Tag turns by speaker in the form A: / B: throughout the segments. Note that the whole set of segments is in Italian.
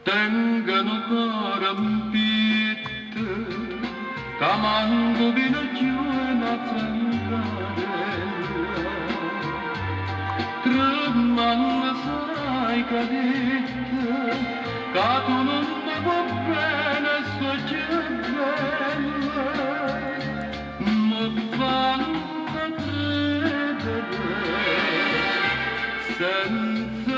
A: Tengano karampite, Camango binaggiuna zangarella, tremando sarai cadetta, che tu non mi va bene, sto già bella, mi fanno credere, senza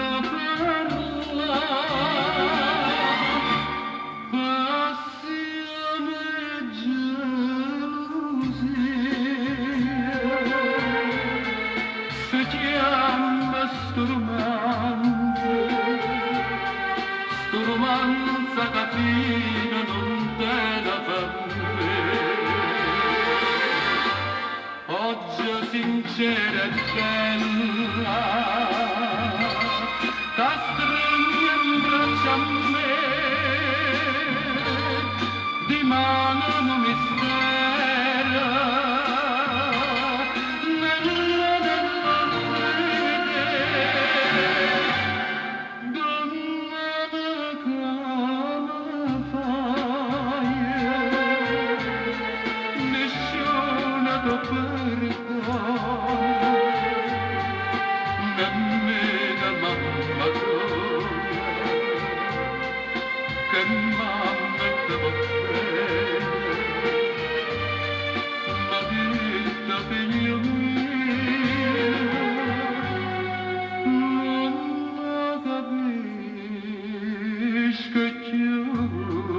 A: sto romanza che fino non te la fa oggi sincera e bella ta stringe in braccio a me di mano non mi spera nemmeno mamma che m'ammetteva bene ma vita figlio mio non la capisco più